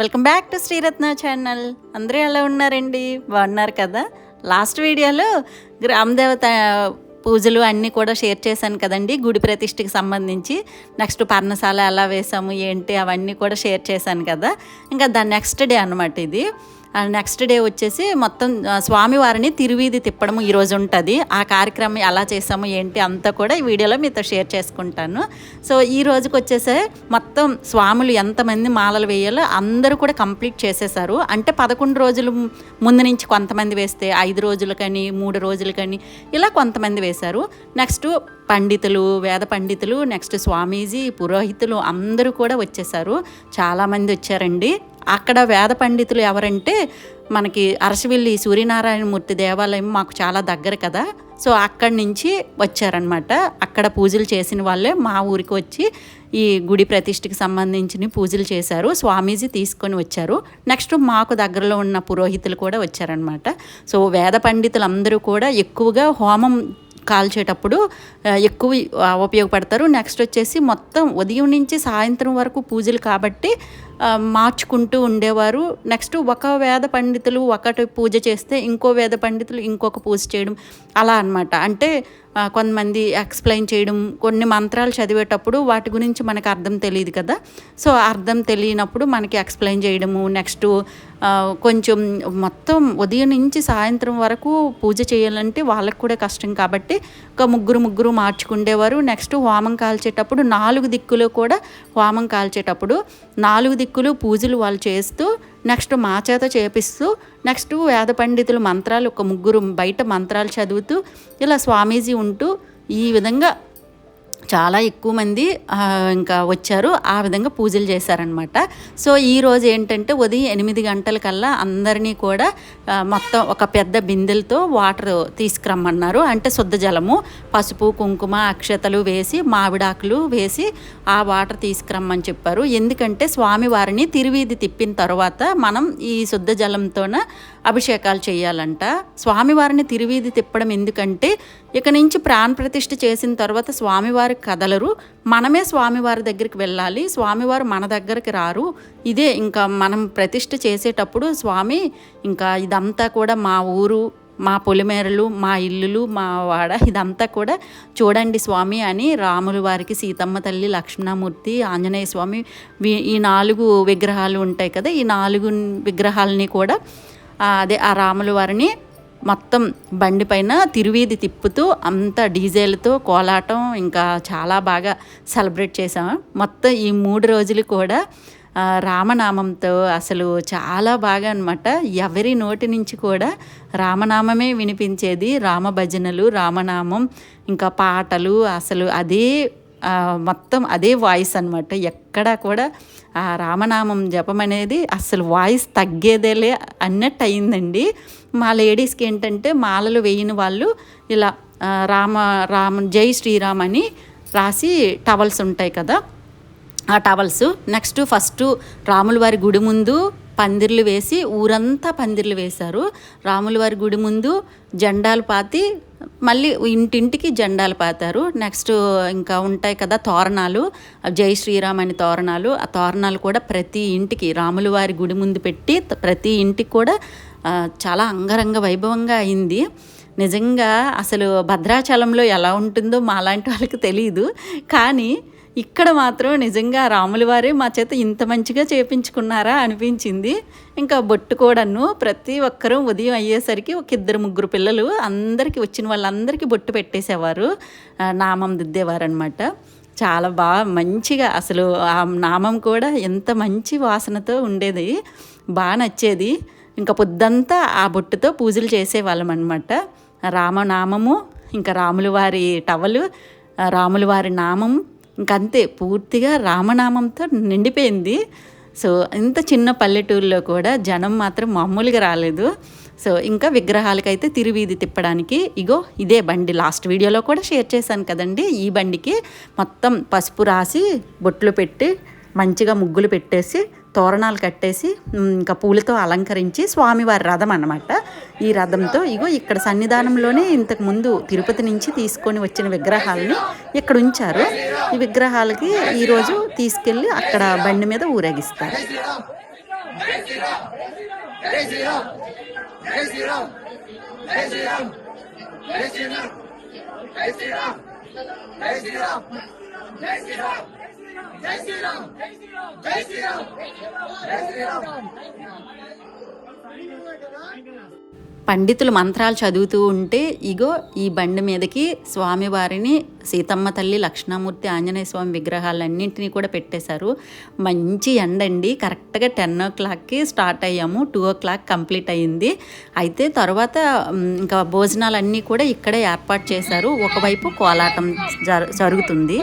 Welcome back to Sriratna channel. అందరూ ఎలా ఉన్నారండి? బాగున్నారు కదా? లాస్ట్ వీడియోలో గ్రామదేవత పూజలు అన్నీ కూడా షేర్ చేశాను కదండి, గుడి ప్రతిష్ఠకి సంబంధించి. నెక్స్ట్ పర్ణశాల ఎలా వేసాము ఏంటి అవన్నీ కూడా షేర్ చేశాను కదా. ఇంకా దాని నెక్స్ట్ డే అనమాట ఇది. నెక్స్ట్ డే వచ్చేసి మొత్తం స్వామివారిని తిరువీధి తిప్పడం ఈరోజు ఉంటుంది. ఆ కార్యక్రమం ఎలా చేసాము ఏంటి అంతా కూడా ఈ వీడియోలో మీతో షేర్ చేసుకుంటాను. సో ఈ రోజుకి వచ్చేసే మొత్తం స్వాములు ఎంతమంది మాలలు వేయాలో అందరూ కూడా కంప్లీట్ చేసేసారు. అంటే 11 రోజులు ముందు నుంచి కొంతమంది వేస్తే 5 రోజులకని 3 రోజులకని ఇలా కొంతమంది వేశారు. నెక్స్ట్ పండితులు, వేద పండితులు, నెక్స్ట్ స్వామీజీ, పురోహితులు అందరూ కూడా వచ్చేసారు. చాలామంది వచ్చారండి. అక్కడ వేద పండితులు ఎవరంటే మనకి అరసవిల్లి సూర్యనారాయణమూర్తి దేవాలయం మాకు చాలా దగ్గర కదా. సో అక్కడి నుంచి వచ్చారనమాట. అక్కడ పూజలు చేసిన వాళ్ళే మా ఊరికి వచ్చి ఈ గుడి ప్రతిష్ఠకి సంబంధించిన పూజలు చేశారు. స్వామీజీ తీసుకొని వచ్చారు. నెక్స్ట్ మాకు దగ్గరలో ఉన్న పురోహితులు కూడా వచ్చారనమాట. సో వేద పండితులు అందరూ కూడా ఎక్కువగా హోమం కాల్చేటప్పుడు ఎక్కువ ఉపయోగపడతారు. నెక్స్ట్ వచ్చేసి మొత్తం ఉదయం నుంచి సాయంత్రం వరకు పూజలు కాబట్టి మార్చుకుంటూ ఉండేవారు. నెక్స్ట్ ఒక వేద పండితులు ఒకటి పూజ చేస్తే ఇంకో వేద పండితులు ఇంకొక పూజ చేయడం అలా అనమాట. అంటే కొంతమంది ఎక్స్ప్లెయిన్ చేయడం, కొన్ని మంత్రాలు చదివేటప్పుడు వాటి గురించి మనకు అర్థం తెలియదు కదా. సో అర్థం తెలియనప్పుడు మనకి ఎక్స్ప్లెయిన్ చేయడము. నెక్స్ట్ కొంచెం మొత్తం ఉదయం నుంచి సాయంత్రం వరకు పూజ చేయాలంటే వాళ్ళకు కూడా కష్టం కాబట్టి ఒక ముగ్గురు మార్చుకుండేవారు. నెక్స్ట్ హోమం కాల్చేటప్పుడు 4 దిక్కులు కూడా హోమం కాల్చేటప్పుడు 4 దిక్కులు పూజలు వాళ్ళు చేస్తూ నెక్స్ట్ మా చేత చేపిస్తూ నెక్స్ట్ వేద పండితులు మంత్రాలు ఒక 3 బయట మంత్రాలు చదువుతూ ఇలా స్వామీజీ ఉంటూ ఈ విధంగా చాలా ఎక్కువ మంది ఇంకా వచ్చారు. ఆ విధంగా పూజలు చేశారనమాట. సో ఈరోజు ఏంటంటే ఉదయం 8 గంటలకల్లా అందరినీ కూడా మొత్తం ఒక పెద్ద బిందెలతో వాటర్ తీసుకురమ్మన్నారు. అంటే శుద్ధ జలము, పసుపు, కుంకుమ, అక్షతలు వేసి మామిడాకులు వేసి ఆ వాటర్ తీసుకురమ్మని చెప్పారు. ఎందుకంటే స్వామివారిని తిరువీధి తిప్పిన తర్వాత మనం ఈ శుద్ధ జలంతోన అభిషేకాలు చేయాలంట. స్వామివారిని తిరువీధి తిప్పడం ఎందుకంటే ఇక నుంచి ప్రాణ ప్రతిష్ఠ చేసిన తర్వాత స్వామివారి కదలరు, మనమే స్వామివారి దగ్గరికి వెళ్ళాలి, స్వామివారు మన దగ్గరికి రారు. ఇదే ఇంకా మనం ప్రతిష్ఠ చేసేటప్పుడు స్వామి ఇంకా ఇదంతా కూడా మా ఊరు, మా పొలిమేరలు, మా ఇల్లులు, మా వాడ ఇదంతా కూడా చూడండి స్వామి అని రాముల వారికి, సీతమ్మ తల్లి, లక్ష్మణమూర్తి, ఆంజనేయ స్వామి ఈ 4 విగ్రహాలు ఉంటాయి కదా. ఈ 4 విగ్రహాలని కూడా అదే ఆ రాముల వారిని మొత్తం బండి పైన తిరువీధి తిప్పుతూ అంత డీజేలతో కోలాటం ఇంకా చాలా బాగా సెలబ్రేట్ చేసాము. మొత్తం ఈ 3 రోజులు కూడా రామనామంతో అసలు చాలా బాగా అనమాట. ఎవరి నోటి నుంచి కూడా రామనామమే వినిపించేది. రామ భజనలు, రామనామం, ఇంకా పాటలు, అసలు అదే మొత్తం అదే వాయిస్ అనమాట. ఎక్కడా కూడా ఆ రామనామం జపం అనేది అసలు వాయిస్ తగ్గేదేలే అన్నట్టు అయిందండి. మా లేడీస్కి ఏంటంటే మాలలు వేయని వాళ్ళు ఇలా రామ జై శ్రీరామ్ అని రాసి టవల్స్ ఉంటాయి కదా, ఆ టవల్స్. నెక్స్ట్ ఫస్ట్ రాముల వారి గుడి ముందు పందిర్లు వేసి ఊరంతా పందిర్లు వేశారు. రాముల వారి గుడి ముందు జెండాలు పాతి మళ్ళీ ఇంటింటికి జెండాలు పాతారు. నెక్స్ట్ ఇంకా ఉంటాయి కదా తోరణాలు, జై శ్రీరామ్ అని తోరణాలు. ఆ తోరణాలు కూడా ప్రతి ఇంటికి రాముల వారి గుడి ముందు పెట్టి ప్రతి ఇంటికి కూడా చాలా అంగరంగ వైభవంగా అయింది. నిజంగా అసలు భద్రాచలంలో ఎలా ఉంటుందో మాలాంటి వాళ్ళకి తెలియదు, కానీ ఇక్కడ మాత్రం నిజంగా రాముల వారే మా చేత ఇంత మంచిగా చేపించుకున్నారా అనిపించింది. ఇంకా బొట్టు కూడాను ప్రతి ఒక్కరూ ఉదయం అయ్యేసరికి ఒక 2-3 పిల్లలు అందరికీ వచ్చిన వాళ్ళందరికీ బొట్టు పెట్టేసేవారు, నామం దిద్దేవారు అనమాట. చాలా బాగా మంచిగా అసలు ఆ నామం కూడా ఎంత మంచి వాసనతో ఉండేది, బాగా నచ్చేది. ఇంకా పొద్దంతా ఆ బొట్టుతో పూజలు చేసేవాళ్ళం అనమాట. రామనామము, ఇంకా రాముల వారి టవలు, రాముల వారి నామం, ఇంకంతే పూర్తిగా రామనామంతో నిండిపోయింది. సో ఇంత చిన్న పల్లెటూరులో కూడా జనం మాత్రం మామూలుగా రాలేదు. సో ఇంకా విగ్రహాలకైతే తిరువీధి తిప్పడానికి ఇగో ఇదే బండి లాస్ట్ వీడియోలో కూడా షేర్ చేశాను కదండి. ఈ బండికి మొత్తం పసుపు రాసి బొట్లు పెట్టి మంచిగా ముగ్గులు పెట్టేసి తోరణాలు కట్టేసి ఇంకా పూలతో అలంకరించి స్వామివారి రథం అన్నమాట. ఈ రథంతో ఇగో ఇక్కడ సన్నిధానంలోనే ఇంతకుముందు తిరుపతి నుంచి తీసుకొని వచ్చిన విగ్రహాలని ఇక్కడ ఉంచారు. ఈ విగ్రహాలకి ఈరోజు తీసుకెళ్ళి అక్కడ బండి మీద ఊరేగిస్తారు. పండితులు మంత్రాలు చదువుతూ ఉంటే ఇగో ఈ బండి మీదకి స్వామివారిని, సీతమ్మ తల్లి, లక్ష్మణమూర్తి, ఆంజనేయ స్వామి విగ్రహాలన్నింటినీ కూడా పెట్టేశారు. మంచి ఎండండి. కరెక్ట్గా 10 o'clockకి స్టార్ట్ అయ్యాము. 2 o'clock కంప్లీట్ అయ్యింది. అయితే తర్వాత ఇంకా భోజనాలన్నీ కూడా ఇక్కడే ఏర్పాటు చేశారు. ఒకవైపు కోలాటం జరుగుతుంది.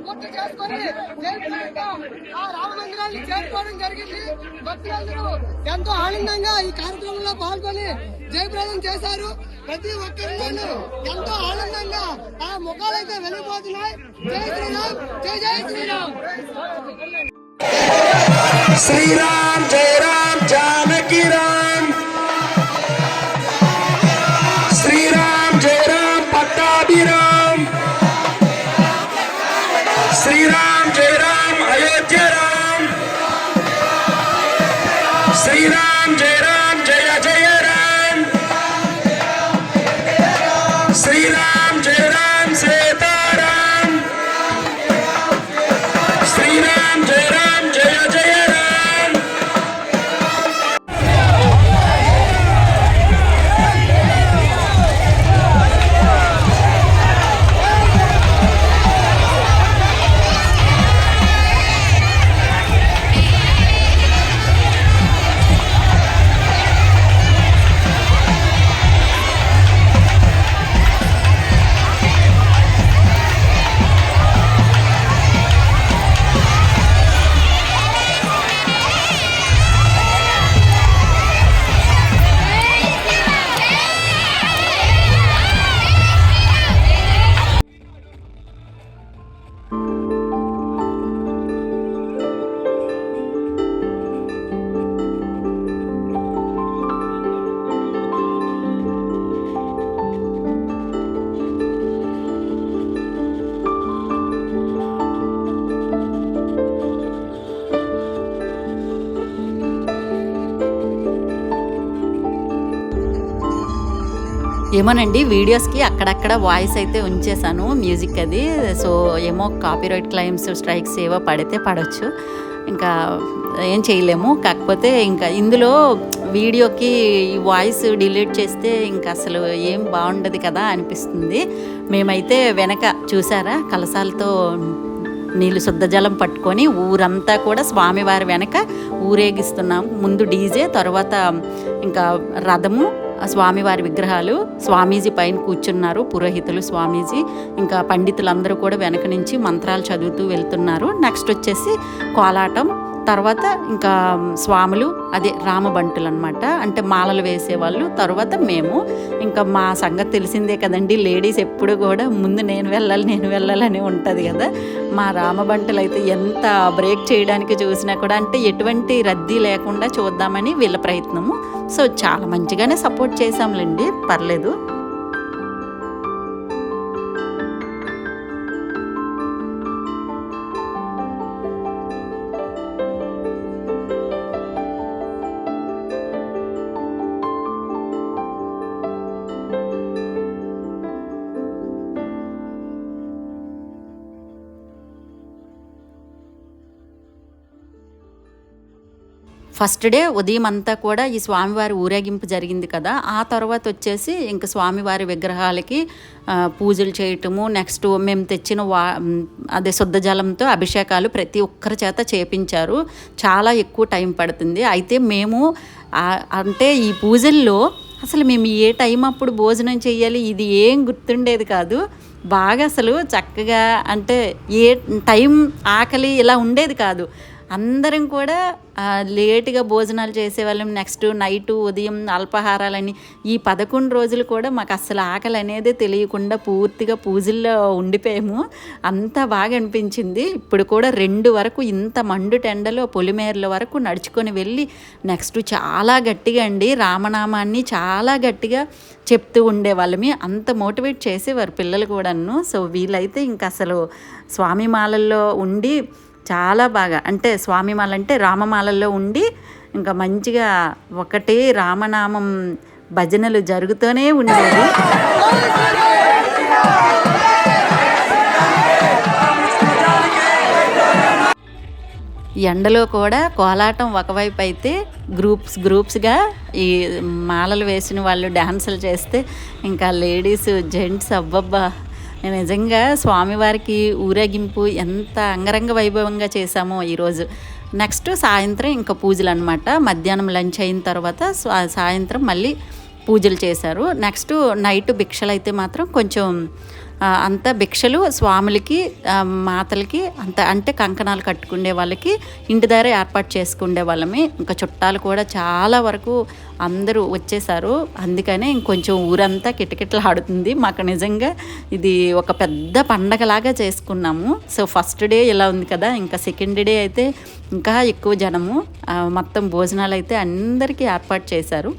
పూర్తి చేసుకొని ఆ రామ మందిరాన్ని చేరుకోవడం జరిగింది. భక్తులందరూ ఎంతో ఆనందంగా ఈ కార్యక్రమంలో పాల్గొని జయప్రదం చేశారు. ప్రతి ఒక్కరిలోనూ ఎంతో ఆనందంగా ఆ ముఖాలైతే వెలిగిపోతున్నాయి. జై శ్రీరామ్, జై జై శ్రీరామ్. శ్రీరామ్ జయ రామ్ జానకి రామ్, శ్రీరామ్ జయ రామ్ పట్టాభిరామ్, శ్రీరామ్ జయ రామ్ అయోధ్య రామ్, శ్రీరామ్ జయ రామ్ జయ జయ రామ్, శ్రీరామ్ జయ రామ్ సీతారామ్, శ్రీరామ్ జయ రామ్ జయ జయ రామ్. ఏమోనండి, వీడియోస్కి అక్కడక్కడ వాయిస్ అయితే ఉంచేసాను, మ్యూజిక్ అది. సో ఏమో కాపీరైట్ క్లెయిమ్స్, స్ట్రైక్స్ ఏవో పడితే పడవచ్చు, ఇంకా ఏం చేయలేము. కాకపోతే ఇంకా ఇందులో వీడియోకి వాయిస్ డిలీట్ చేస్తే ఇంకా అసలు ఏం బాగుండదు కదా అనిపిస్తుంది. మేమైతే వెనక చూసారా కలశాలతో నీళ్ళు శుద్ధ జలం పట్టుకొని ఊరంతా కూడా స్వామివారి వెనక ఊరేగిస్తున్నాం. ముందు డీజే, తర్వాత ఇంకా రథము, స్వామివారి విగ్రహాలు, స్వామీజీ పైన కూర్చున్నారు, పురోహితులు, స్వామీజీ, ఇంకా పండితులందరూ కూడా వెనక నుంచి మంత్రాలు చదువుతూ వెళ్తున్నారు. నెక్స్ట్ వచ్చేసి కోలాటం, తర్వాత ఇంకా స్వాములు, అదే రామబంటులు అనమాట, అంటే మాలలు వేసేవాళ్ళు. తర్వాత మేము, ఇంకా మా సంగతి తెలిసిందే కదండి, లేడీస్ ఎప్పుడు కూడా ముందు నేను వెళ్ళాలని ఉంటుంది కదా. మా రామబంటులు అయితే ఎంత బ్రేక్ చేయడానికి చూసినా కూడా, అంటే ఎటువంటి రద్దీ లేకుండా చూద్దామని వీళ్ళ ప్రయత్నము. సో చాలా మంచిగానే సపోర్ట్ చేసాంలేండి, పర్లేదు. ఫస్ట్ డే ఉదయం అంతా కూడా ఈ స్వామివారి ఊరేగింపు జరిగింది కదా. ఆ తర్వాత వచ్చేసి ఇంక స్వామివారి విగ్రహాలకి పూజలు చేయటము, నెక్స్ట్ మేము తెచ్చిన అదే శుద్ధ జలంతో అభిషేకాలు ప్రతి ఒక్కరి చేత చేపించారు. చాలా ఎక్కువ టైం పడుతుంది. అయితే మేము అంటే ఈ పూజల్లో అసలు మేము ఏ టైం అప్పుడు భోజనం చేయాలి ఇది ఏం గుర్తుండేది కాదు. బాగా అసలు చక్కగా, అంటే ఏ టైం ఆకలి ఇలా ఉండేది కాదు. అందరం కూడా లేటుగా భోజనాలు చేసేవాళ్ళం. నెక్స్ట్ నైటు, ఉదయం అల్పాహారాలని, ఈ 11 రోజులు కూడా మాకు అసలు ఆకలి అనేది తెలియకుండా పూర్తిగా పూజల్లో ఉండిపోయాము. అంత బాగా అనిపించింది. ఇప్పుడు కూడా 2 వరకు ఇంత మండు టెండలో పొలిమేరల వరకు నడుచుకొని వెళ్ళి నెక్స్ట్ చాలా గట్టిగా అండి రామనామాన్ని చాలా గట్టిగా చెప్తూ ఉండేవాళ్ళమి. అంత మోటివేట్ చేసేవారు పిల్లలు కూడాను. సో వీళ్ళైతే ఇంకా అసలు స్వామి మాలల్లో ఉండి చాలా బాగా అంటే స్వామిమాల అంటే రామమాలల్లో ఉండి ఇంకా మంచిగా ఒకటే రామనామం భజనలు జరుగుతూనే ఉండేది. ఎండలో కూడా కోలాటం ఒకవైపు అయితే గ్రూప్స్గా ఈ మాలలు వేసిన వాళ్ళు డ్యాన్సులు చేస్తే ఇంకా లేడీస్ జెంట్స్ అబ్బబ్బా నిజంగా స్వామివారికి ఊరేగింపు ఎంత అంగరంగ వైభవంగా చేశామో ఈరోజు. నెక్స్ట్ సాయంత్రం ఇంకా పూజలు అనమాట. మధ్యాహ్నం లంచ్ అయిన తర్వాత సాయంత్రం మళ్ళీ పూజలు చేశారు. నెక్స్ట్ నైట్ భిక్షలు అయితే మాత్రం కొంచెం అంత భిక్షలు స్వాములకి మాతలకి అంత అంటే కంకణాలు కట్టుకునే వాళ్ళకి ఇంటి దగ్గర ఏర్పాటు చేసుకునే వాళ్ళమే. ఇంకా చుట్టాలు కూడా చాలా వరకు అందరూ వచ్చేసారు. అందుకనే ఇంకొంచెం ఊరంతా కిటకిటలాడుతుంది. మాకు నిజంగా ఇది ఒక పెద్ద పండగలాగా చేసుకున్నాము. సో ఫస్ట్ డే ఇలా ఉంది కదా, ఇంకా సెకండ్ డే అయితే ఇంకా ఎక్కువ జనము. మొత్తం భోజనాలు అయితే అందరికీ ఏర్పాటు చేశారు.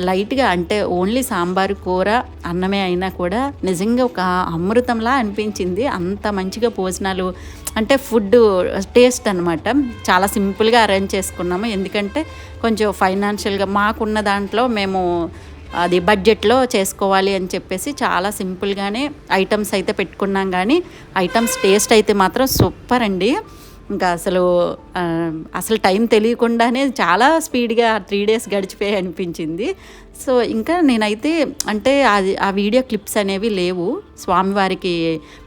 లైట్గా అంటే ఓన్లీ సాంబారు కూర అన్నమే అయినా కూడా నిజంగా ఒక అమృతంలా అనిపించింది. అంత మంచిగా భోజనాలు అంటే ఫుడ్ టేస్ట్ అనమాట. చాలా సింపుల్గా అరేంజ్ చేసుకున్నాము. ఎందుకంటే కొంచెం ఫైనాన్షియల్గా మాకున్న దాంట్లో మేము అది బడ్జెట్లో చేసుకోవాలి అని చెప్పేసి చాలా సింపుల్గానే ఐటమ్స్ అయితే పెట్టుకున్నాం. కానీ ఐటమ్స్ టేస్ట్ అయితే మాత్రం సూపర్ అండి. ఇంకా అసలు టైం తెలియకుండానే చాలా స్పీడ్గా 3 days గడిచిపోయాయి అనిపించింది. సో ఇంకా నేనైతే అంటే ఆ వీడియో క్లిప్స్ అనేవి లేవు. స్వామివారికి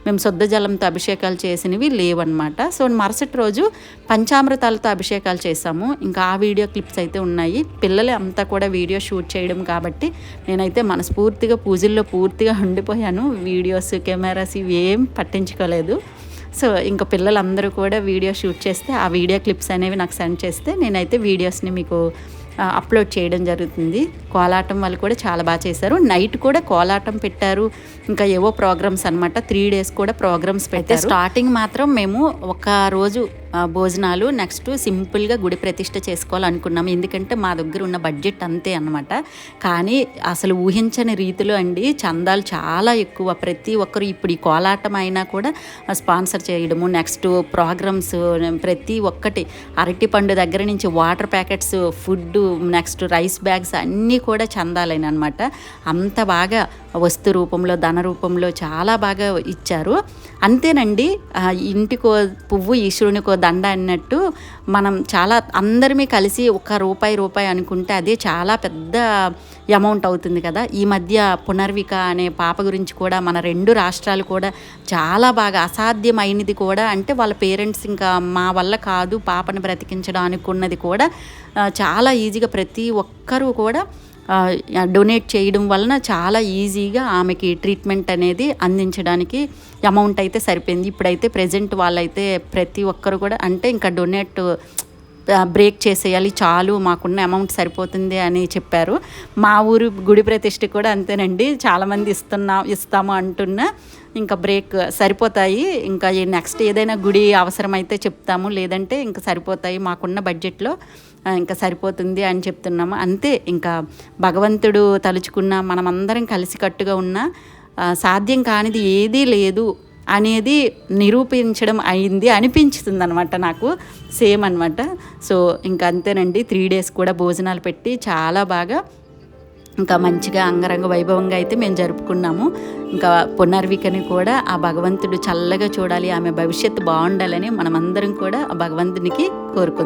మేము శుద్ధ జలంతో అభిషేకాలు చేసినవి లేవన్నమాట. సో మరుసటి రోజు పంచామృతాలతో అభిషేకాలు చేసాము. ఇంకా ఆ వీడియో క్లిప్స్ అయితే ఉన్నాయి. పిల్లలే అంతా కూడా వీడియో షూట్ చేయడం కాబట్టి నేనైతే మనస్ఫూర్తిగా పూజల్లో పూర్తిగా ఉండిపోయాను. వీడియోస్ కెమెరాస్ ఇవి ఏం పట్టించుకోలేదు. సో ఇంకా పిల్లలందరూ కూడా వీడియో షూట్ చేస్తే ఆ వీడియో క్లిప్స్ అనేవి నాకు సెండ్ చేస్తే నేనైతే వీడియోస్ని మీకు అప్లోడ్ చేయడం జరుగుతుంది. కోలాటం వాళ్ళు కూడా చాలా బాగా చేశారు. నైట్ కూడా కోలాటం పెట్టారు. ఇంకా ఏవో ప్రోగ్రామ్స్ అనమాట. 3 days కూడా ప్రోగ్రామ్స్ పెట్టారు. స్టార్టింగ్ మాత్రం మేము ఒక రోజు భోజనాలు నెక్స్ట్ సింపుల్గా గుడి ప్రతిష్ఠ చేసుకోవాలనుకున్నాము. ఎందుకంటే మా దగ్గర ఉన్న బడ్జెట్ అంతే అనమాట. కానీ అసలు ఊహించని రీతిలో అండి చందాలు చాలా ఎక్కువ. ప్రతి ఒక్కరు ఇప్పుడు ఈ కోలాటం అయినా కూడా స్పాన్సర్ చేయడము, నెక్స్ట్ ప్రోగ్రామ్స్ ప్రతి ఒక్కటి అరటిపండు దగ్గర నుంచి water packets, food, next rice bags అన్నీ కూడా చందాలైన అనమాట. అంత బాగా వస్తు రూపంలో ధన రూపంలో చాలా బాగా ఇచ్చారు. అంతేనండి, ఇంటికో పువ్వు ఈశ్వరునికో దండ అన్నట్టు మనం చాలా అందరిమీ కలిసి రూపాయి అనుకుంటే అదే చాలా పెద్ద అమౌంట్ అవుతుంది కదా. ఈ మధ్య పునర్విక అనే పాప గురించి కూడా మన 2 రాష్ట్రాలు కూడా చాలా బాగా అసాధ్యమైనది కూడా అంటే వాళ్ళ పేరెంట్స్ ఇంకా మా వల్ల కాదు పాపను బ్రతికించడం అనుకున్నది కూడా చాలా ఈజీగా ప్రతి ఒక్కరూ కూడా డొనేట్ చేయడం వలన చాలా ఈజీగా ఆమెకి ట్రీట్మెంట్ అనేది అందించడానికి అమౌంట్ అయితే సరిపోయింది. ఇప్పుడైతే ప్రజెంట్ వాళ్ళైతే ప్రతి ఒక్కరు కూడా అంటే ఇంకా డొనేట్ బ్రేక్ చేసేయాలి, చాలు మాకున్న అమౌంట్ సరిపోతుంది అని చెప్పారు. మా ఊరు గుడి ప్రతిష్ఠ కూడా అంతేనండి. చాలామంది ఇస్తాము అంటున్నా ఇంకా బ్రేక్ సరిపోతాయి. ఇంకా నెక్స్ట్ ఏదైనా గుడి అవసరమైతే చెప్తాము, లేదంటే ఇంకా సరిపోతాయి మాకున్న బడ్జెట్లో ఇంకా సరిపోతుంది అని చెప్తున్నాము. అంతే, ఇంకా భగవంతుడు తలుచుకున్న మనమందరం కలిసికట్టుగా ఉన్న సాధ్యం కానిది ఏదీ లేదు అనేది నిరూపించడం అయింది అనిపించుతుంది అనమాట నాకు. సేమ్ అనమాట. సో ఇంకా అంతేనండి, 3 days కూడా భోజనాలు పెట్టి చాలా బాగా ఇంకా మంచిగా అంగరంగ వైభవంగా అయితే మేము జరుపుకున్నాము. ఇంకా పునర్వికని కూడా ఆ భగవంతుడు చల్లగా చూడాలి, ఆమె భవిష్యత్తు బాగుండాలని మనమందరం కూడా ఆ భగవంతునికి కోరుకుందాం.